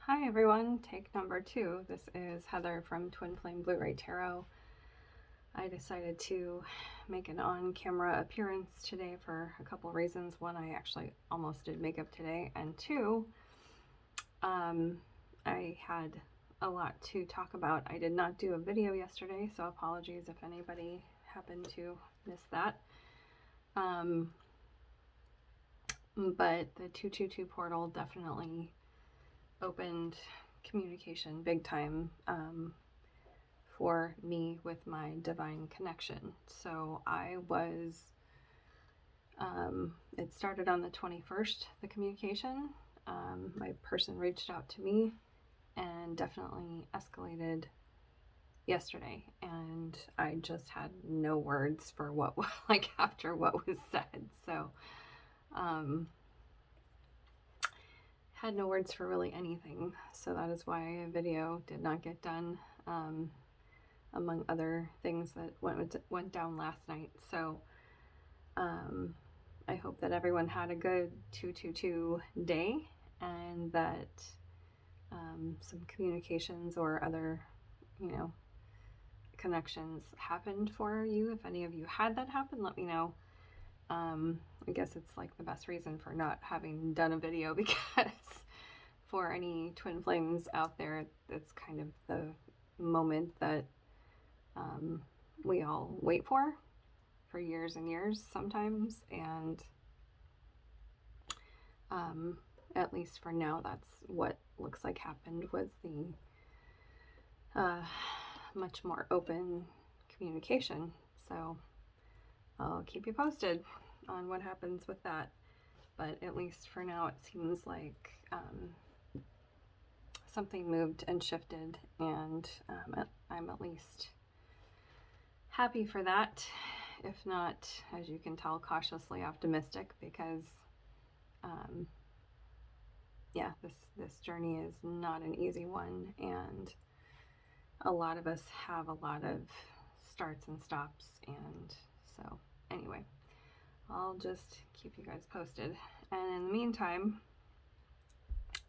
Hi everyone, take number 2. This is Heather from Twin Flame Blu-ray Tarot. I decided to make an on-camera appearance today for a couple of reasons. One, I actually almost did makeup today, and two, I had a lot to talk about. I did not do a video yesterday, so apologies if anybody happened to miss that. But the 222 portal definitely opened communication big time for me with my divine connection. So I was, it started on the 21st, the communication. My person reached out to me and definitely escalated yesterday, and I just had no words for what, like, after what was said. So had no words for really anything, so that is why a video did not get done, among other things that went down last night. So I hope that everyone had a good 222 day, and that some communications or other, connections happened for you. If any of you had that happen, let me know. I guess it's like the best reason for not having done a video, because for any twin flames out there, it's kind of the moment that we all wait for years and years sometimes, and at least for now, that's what looks like happened, was the much more open communication. So I'll keep you posted on what happens with that, but at least for now it seems like something moved and shifted, and I'm at least happy for that, if not, as you can tell, cautiously optimistic, because yeah, this journey is not an easy one, and a lot of us have a lot of starts and stops, and so anyway, I'll just keep you guys posted. And in the meantime,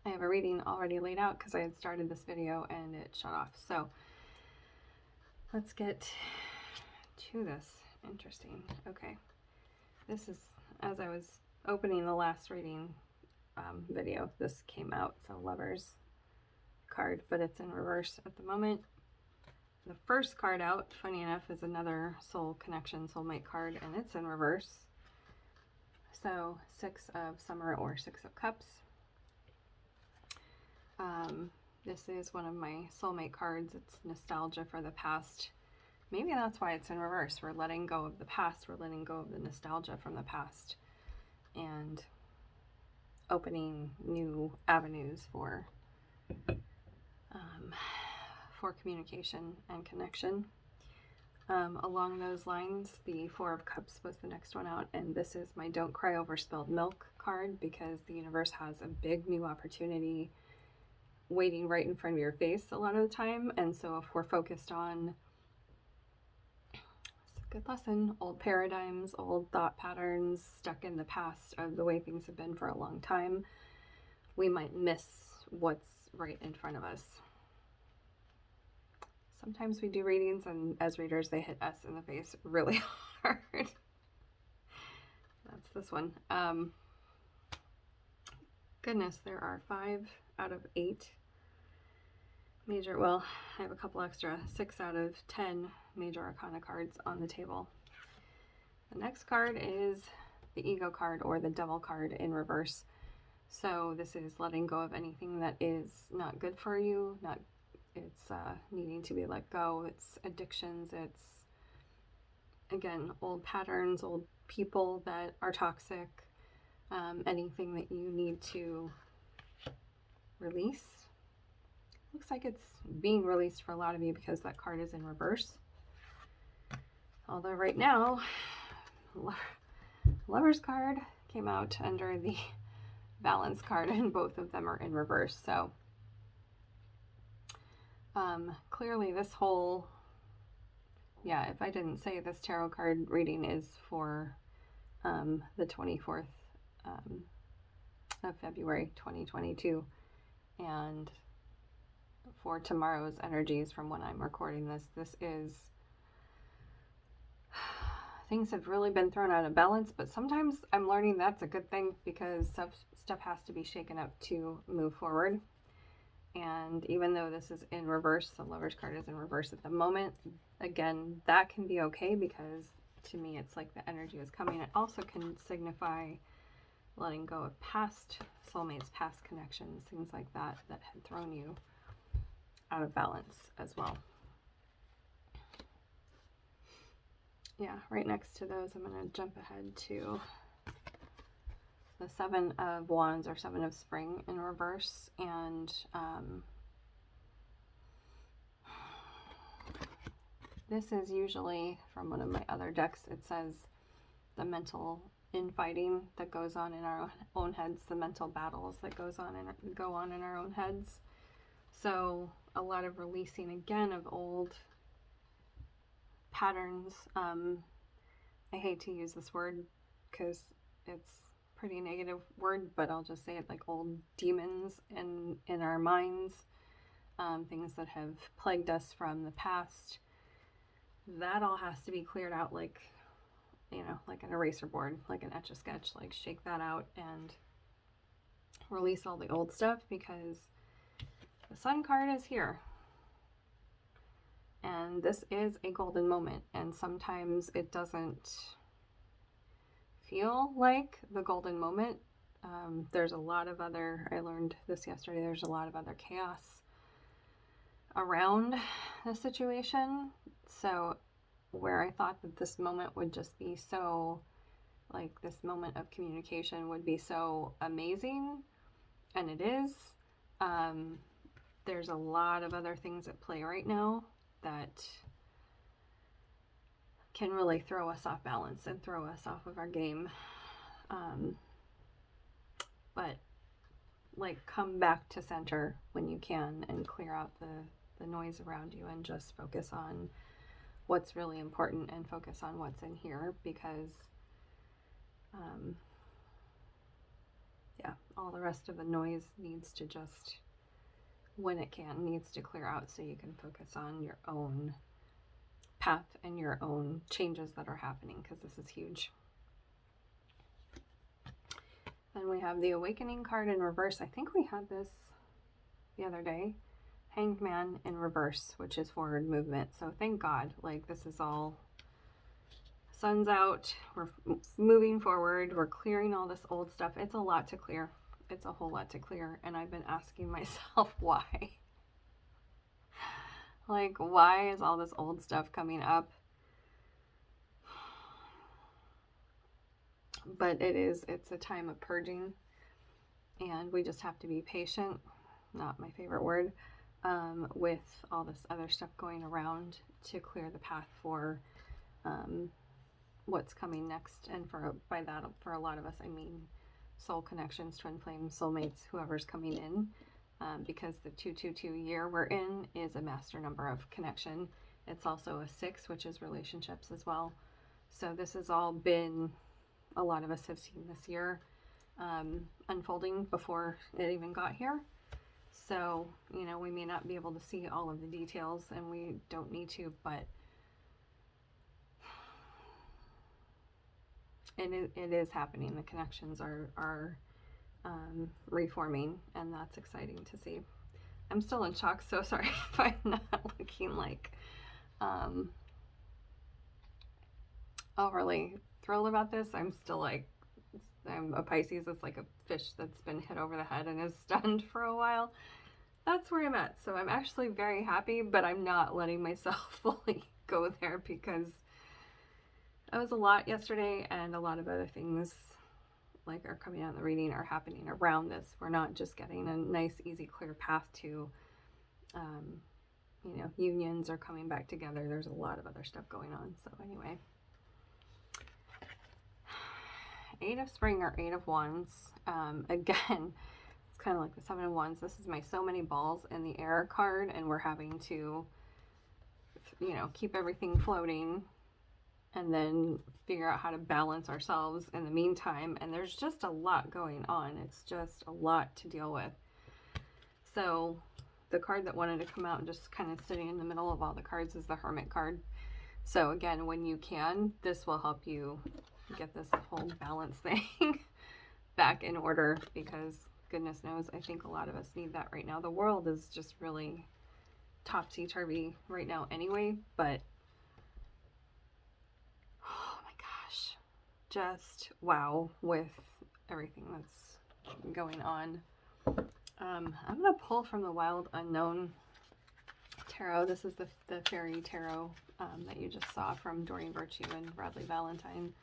I have a reading already laid out because I had started this video and it shut off. So let's get to this. Interesting. Okay. This is, as I was opening the last reading video, this came out. So Lovers card, but it's in reverse at the moment. The first card out, funny enough, is another soul connection, soulmate card, and it's in reverse. So Six of Summer or Six of Cups. This is one of my soulmate cards. It's nostalgia for the past. Maybe that's why it's in reverse. We're letting go of the past. We're letting go of the nostalgia from the past and opening new avenues for communication and connection. Along those lines, the Four of Cups was the next one out, and this is my Don't Cry Over Spilled Milk card, because the universe has a big new opportunity waiting right in front of your face a lot of the time. And so if we're focused on, it's a good lesson, old paradigms, old thought patterns, stuck in the past of the way things have been for a long time, we might miss what's right in front of us. Sometimes we do readings, and as readers, they hit us in the face really hard. That's this one. Goodness, there are 5 out of 8 major, well, I have a couple extra, 6 out of 10 major arcana cards on the table. The next card is the Ego card, or the Devil card, in reverse. So this is letting go of anything that is not good for you, it's needing to be let go. It's addictions. It's, again, old patterns, old people that are toxic, anything that you need to release. Looks like it's being released for a lot of you because that card is in reverse. Although right now, Lover's card came out under the Balance card, and both of them are in reverse. So clearly this whole, yeah, if I didn't say, this tarot card reading is for the 24th of February 2022, and for tomorrow's energies from when I'm recording this. This is, things have really been thrown out of balance, but sometimes I'm learning that's a good thing, because stuff has to be shaken up to move forward. And even though this is in reverse, the Lover's card is in reverse at the moment, again, that can be okay, because to me it's like the energy is coming. It also can signify letting go of past soulmates, past connections, things like that that had thrown you out of balance as well. Yeah, right next to those, I'm going to jump ahead to the Seven of Wands, or Seven of Spring in reverse. And this is usually from one of my other decks. It says the mental infighting that goes on in our own heads, the mental battles that go on in our own heads. So a lot of releasing again of old patterns. I hate to use this word because it's a pretty negative word, but I'll just say it, like old demons in our minds, things that have plagued us from the past. That all has to be cleared out, like, you know, like an eraser board, like an Etch-a-Sketch, like shake that out and release all the old stuff, because the Sun card is here. And this is a golden moment, and sometimes it doesn't feel like the golden moment. There's a lot of other, I learned this yesterday, there's a lot of other chaos around the situation. So where I thought that this moment would just be so, like this moment of communication would be so amazing, and it is, there's a lot of other things at play right now that can really throw us off balance and throw us off of our game. But like, come back to center when you can and clear out the noise around you and just focus on what's really important and focus on what's in here, because yeah, all the rest of the noise needs to just, when it can, needs to clear out so you can focus on your own path and your own changes that are happening, because this is huge. Then we have the Awakening card in reverse. I think we had this the other day. Hanged Man in reverse, which is forward movement. So thank God, like, this is all, sun's out, we're moving forward, we're clearing all this old stuff. It's a lot to clear. It's a whole lot to clear, and I've been asking myself why. Like, why is all this old stuff coming up? But it's a time of purging, and we just have to be patient, not my favorite word, with all this other stuff going around to clear the path for what's coming next. And by that, for a lot of us, I mean soul connections, twin flames, soulmates, whoever's coming in, because the 222 year we're in is a master number of connection. It's also a 6, which is relationships as well. So this has all been, a lot of us have seen this year unfolding before it even got here. So, you know, we may not be able to see all of the details, and we don't need to, but it is happening. The connections are reforming, and that's exciting to see. I'm still in shock, so sorry if I'm not looking like overly thrilled about this. I'm still like, I'm a Pisces. It's like a fish that's been hit over the head and is stunned for a while. That's where I'm at. So I'm actually very happy, but I'm not letting myself fully go there, because that was a lot yesterday, and a lot of other things like are coming out in the reading are happening around this. We're not just getting a nice, easy, clear path to, you know, unions are coming back together. There's a lot of other stuff going on. So anyway, 8 of Spring or 8 of Wands. Again, it's kind of like the 7 of Wands. This is my so many balls in the air card, and we're having to, you know, keep everything floating and then figure out how to balance ourselves in the meantime. And there's just a lot going on. It's just a lot to deal with. So the card that wanted to come out and just kind of sitting in the middle of all the cards is the Hermit card. So again, when you can, this will help you get this whole balance thing back in order, because goodness knows, I think a lot of us need that right now. The world is just really topsy-turvy right now anyway, but oh my gosh, just wow with everything that's going on. I'm going to pull from the Wild Unknown Tarot. This is the Fairy Tarot that you just saw from Doreen Virtue and Bradley Valentine.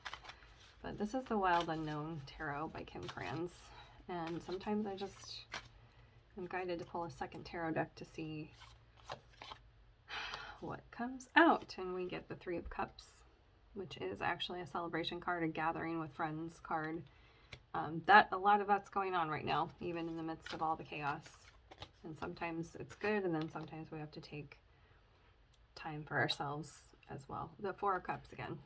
But this is the Wild Unknown Tarot by Kim Kranz. And sometimes I just am guided to pull a second tarot deck to see what comes out. And we get the Three of Cups, which is actually a celebration card, a gathering with friends card. A lot of that's going on right now, even in the midst of all the chaos. And sometimes it's good, and then sometimes we have to take time for ourselves as well. The Four of Cups again.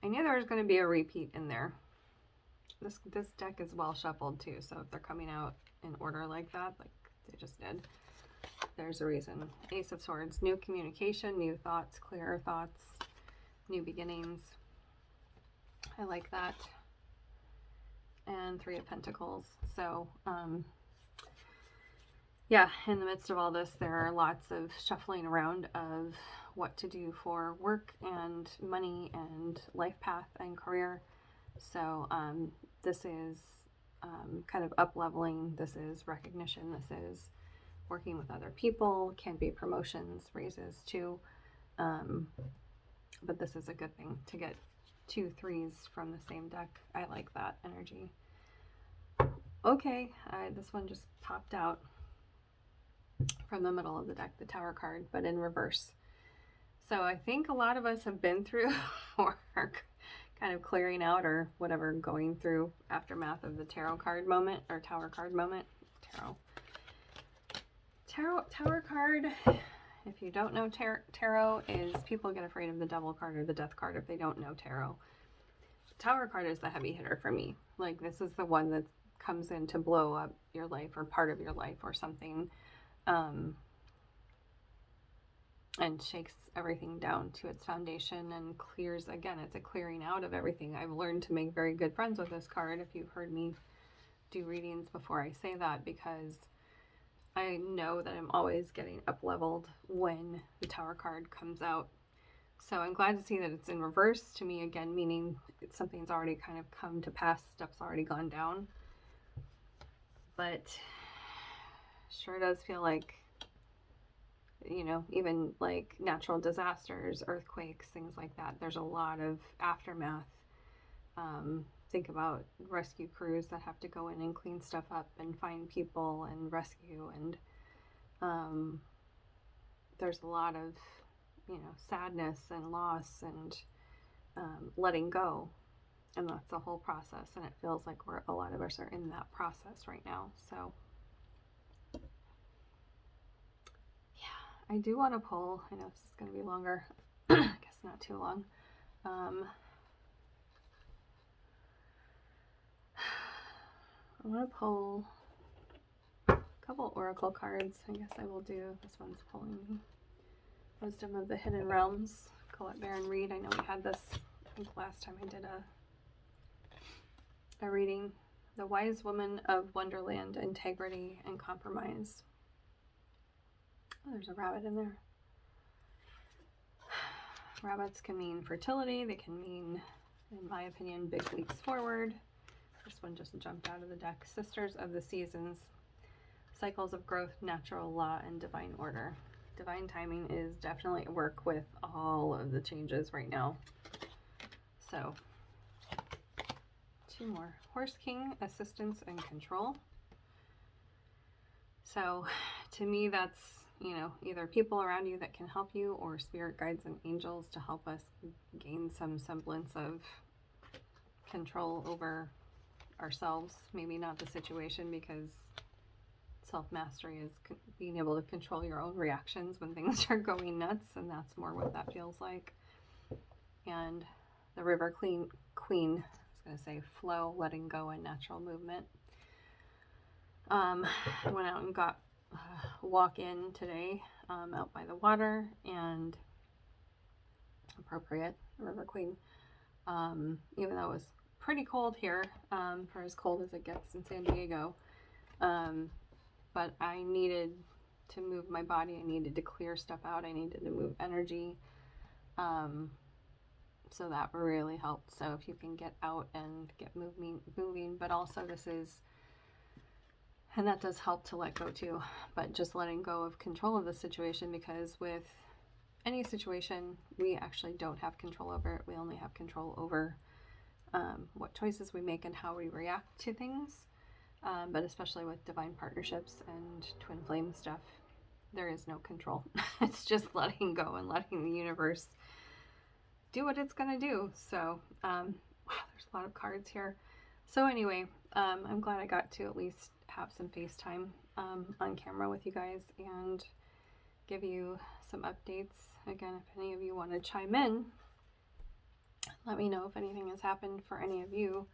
I knew there was going to be a repeat in there. This deck is well shuffled too, so if they're coming out in order like that, like they just did, there's a reason. Ace of Swords, new communication, new thoughts, clearer thoughts, new beginnings. I like that. And Three of Pentacles. So, yeah, in the midst of all this, there are lots of shuffling around of what to do for work and money and life path and career. So, this is kind of up-leveling. This is recognition. This is working with other people. Can be promotions, raises too. But this is a good thing to get 2 3s from the same deck. I like that energy. Okay, this one just popped out from the middle of the deck, the Tower card, but in reverse. So I think a lot of us have been through or are kind of clearing out or whatever, going through aftermath of the tarot card moment or Tower card moment. Tower card, if you don't know tarot, is people get afraid of the Devil card or the Death card if they don't know tarot. Tower card is the heavy hitter for me. Like, this is the one that comes in to blow up your life or part of your life or something, and shakes everything down to its foundation and clears. Again, it's a clearing out of everything. I've learned to make very good friends with this card, if you've heard me do readings before I say that, because I know that I'm always getting up leveled when the Tower card comes out. So I'm glad to see that it's in reverse to me, again, meaning something's already kind of come to pass, stuff's already gone down. But sure does feel like, you know, even like natural disasters, earthquakes, things like that, there's a lot of aftermath. Think about rescue crews that have to go in and clean stuff up and find people and rescue, and there's a lot of, you know, sadness and loss and letting go, and that's the whole process, and it feels like a lot of us are in that process right now. So yeah, I do want to pull, I know this is going to be longer, I guess not too long. I want to pull a couple oracle cards. I guess I will do, this one's pulling Wisdom of the Hidden Realms, Colette Baron Reed. I know we had this, I think last time I did a reading. The Wise Woman of Wonderland, Integrity and Compromise. Oh, there's a rabbit in there. Rabbits can mean fertility. They can mean, in my opinion, big leaps forward. This one just jumped out of the deck. Sisters of the Seasons, Cycles of Growth, Natural Law, and Divine Order. Divine timing is definitely at work with all of the changes right now. So, 2 more. Horse King, Assistance and Control. So, to me, that's, you know, either people around you that can help you or spirit guides and angels to help us gain some semblance of control over ourselves. Maybe not the situation, because self-mastery is being able to control your own reactions when things are going nuts, and that's more what that feels like. And the River Queen, I was going to say flow, letting go, and natural movement. I went out and got walk in today out by the water, and appropriate, River Queen. Even though it was pretty cold here, for as cold as it gets in San Diego. But I needed to move my body. I needed to clear stuff out. I needed to move energy. So that really helped. So if you can get out and get moving, but also this is, and that does help to let go too, but just letting go of control of the situation, because with any situation, we actually don't have control over it. We only have control over what choices we make and how we react to things. But especially with divine partnerships and twin flame stuff, there is no control. It's just letting go and letting the universe do what it's going to do. So, wow, there's a lot of cards here. So anyway, I'm glad I got to at least have some FaceTime on camera with you guys and give you some updates. Again, if any of you want to chime in, let me know if anything has happened for any of you.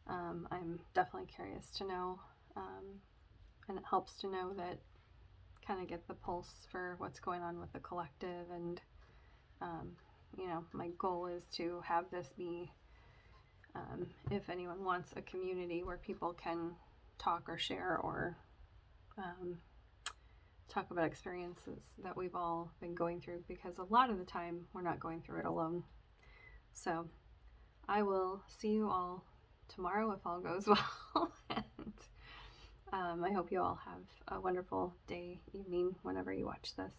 I'm definitely curious to know, and it helps to know that, kind of get the pulse for what's going on with the collective. And you know, my goal is to have this be, if anyone wants a community where people can talk or share or talk about experiences that we've all been going through, because a lot of the time we're not going through it alone. So I will see you all tomorrow if all goes well. And I hope you all have a wonderful day, evening, whenever you watch this.